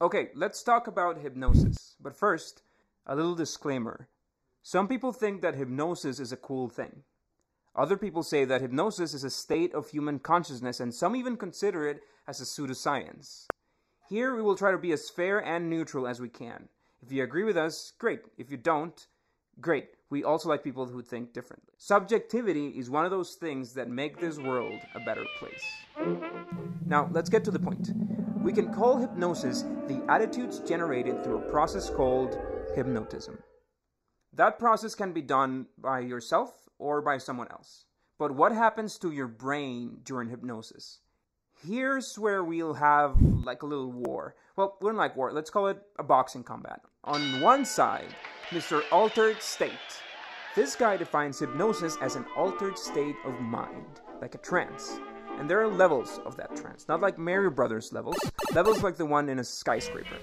Okay, let's talk about hypnosis. But first, a little disclaimer. Some people think that hypnosis is a cool thing. Other people say that hypnosis is a state of human consciousness, and some even consider it as a pseudo-science. Here we will try to be as fair and neutral as we can. If you agree with us, great. If you don't, great. We also like people who think differently. Subjectivity is one of those things that make this world a better place. Now, let's get to the point. We can call hypnosis the attitudes generated through a process called hypnotism. That process can be done by yourself or by someone else. But what happens to your brain during hypnosis? Here's where we'll have like a little war. Well, we don't like war. Let's call it a boxing combat. On one side, Mr. Altered State. This guy defines hypnosis as an altered state of mind, like a trance. And there are levels of that trance, not like Mario Brothers levels like the one in a skyscraper.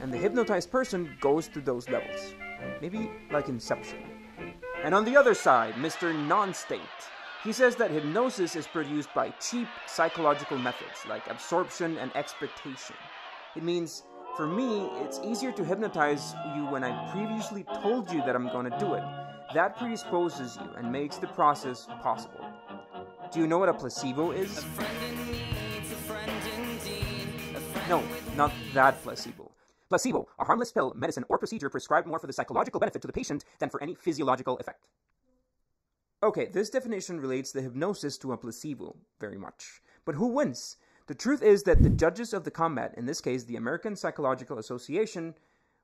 And the hypnotized person goes to those levels. Maybe like Inception. And on the other side, Mr. Non-State. He says that hypnosis is produced by cheap psychological methods like absorption and expectation. It means, for me, it's easier to hypnotize you when I previously told you that I'm going to do it. That predisposes you and makes the process possible. Do you know what a placebo is? No, not that placebo. Placebo, a harmless pill, medicine, or procedure prescribed more for the psychological benefit to the patient than for any physiological effect. Okay, this definition relates the hypnosis to a placebo very much. But who wins? The truth is that the judges of the combat, in this case the American Psychological Association,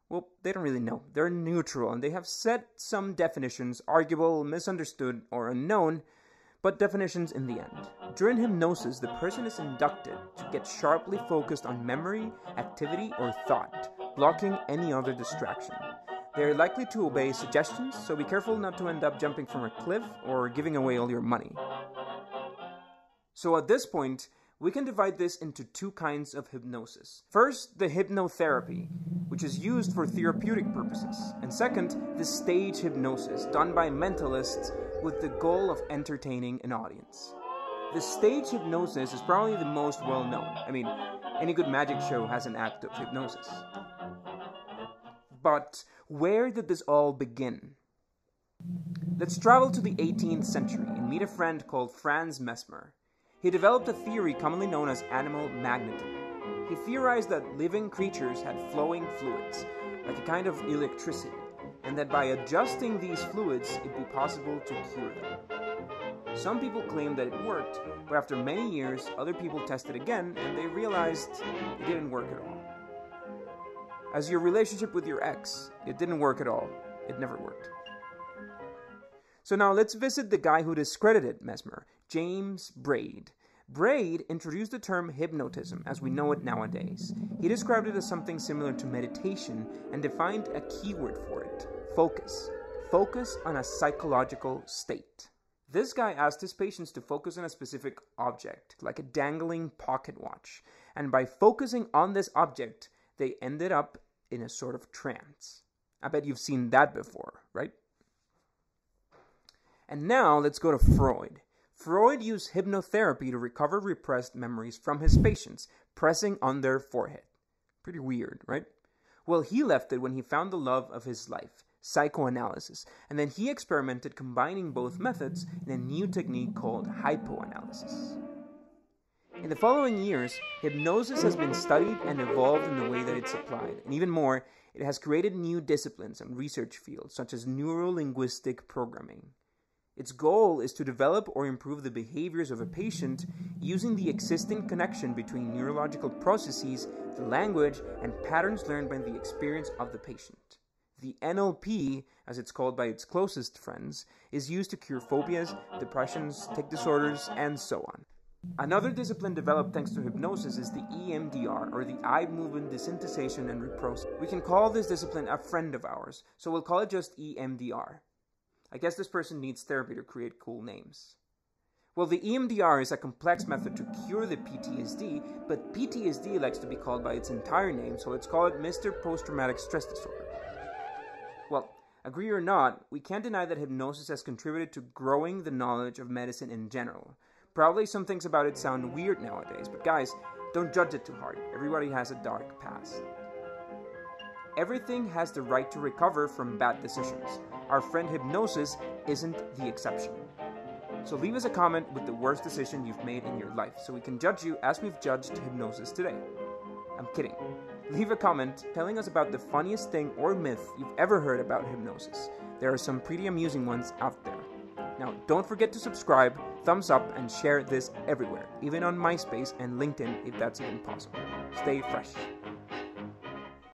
well, they don't really know. They're neutral, and they have set some definitions, arguable, misunderstood, or unknown, but definitions in the end. During hypnosis, the person is inducted to get sharply focused on memory, activity, or thought, blocking any other distraction. They are likely to obey suggestions, so be careful not to end up jumping from a cliff or giving away all your money. So at this point, we can divide this into two kinds of hypnosis. First, the hypnotherapy, which is used for therapeutic purposes. And second, the stage hypnosis, done by mentalists with the goal of entertaining an audience. The stage hypnosis is probably the most well-known. I mean, any good magic show has an act of hypnosis. But where did this all begin? Let's travel to the 18th century and meet a friend called Franz Mesmer. He developed a theory commonly known as animal magnetism. He theorized that living creatures had flowing fluids, like a kind of electricity, and that by adjusting these fluids, it'd be possible to cure them. Some people claim that it worked, but after many years, other people tested again, and they realized it didn't work at all. As your relationship with your ex, it didn't work at all. It never worked. So now let's visit the guy who discredited Mesmer, James Braid. Braid introduced the term hypnotism as we know it nowadays. He described it as something similar to meditation and defined a keyword for it: focus. Focus on a psychological state. This guy asked his patients to focus on a specific object, like a dangling pocket watch. And by focusing on this object, they ended up in a sort of trance. I bet you've seen that before, right? And now let's go to Freud. Freud used hypnotherapy to recover repressed memories from his patients, pressing on their forehead. Pretty weird, right? Well, he left it when he found the love of his life, psychoanalysis, and then he experimented combining both methods in a new technique called hypnoanalysis. In the following years, hypnosis has been studied and evolved in the way that it's applied, and even more, it has created new disciplines and research fields such as neuro-linguistic programming. Its goal is to develop or improve the behaviors of a patient using the existing connection between neurological processes, the language, and patterns learned by the experience of the patient. The NLP, as it's called by its closest friends, is used to cure phobias, depressions, tic disorders, and so on. Another discipline developed thanks to hypnosis is the EMDR, or the eye movement desensitization and reprocessing. We can call this discipline a friend of ours, so we'll call it just EMDR. I guess this person needs therapy to create cool names. Well, the EMDR is a complex method to cure the PTSD, but PTSD likes to be called by its entire name, so let's call it Mr. Post-Traumatic Stress Disorder. Well, agree or not, we can't deny that hypnosis has contributed to growing the knowledge of medicine in general. Probably some things about it sound weird nowadays, but guys, don't judge it too hard. Everybody has a dark past. Everything has the right to recover from bad decisions. Our friend Hypnosis isn't the exception. So leave us a comment with the worst decision you've made in your life so we can judge you as we've judged Hypnosis today. I'm kidding. Leave a comment telling us about the funniest thing or myth you've ever heard about hypnosis. There are some pretty amusing ones out there. Now, don't forget to subscribe, thumbs up, and share this everywhere, even on MySpace and LinkedIn if that's even possible. Stay fresh.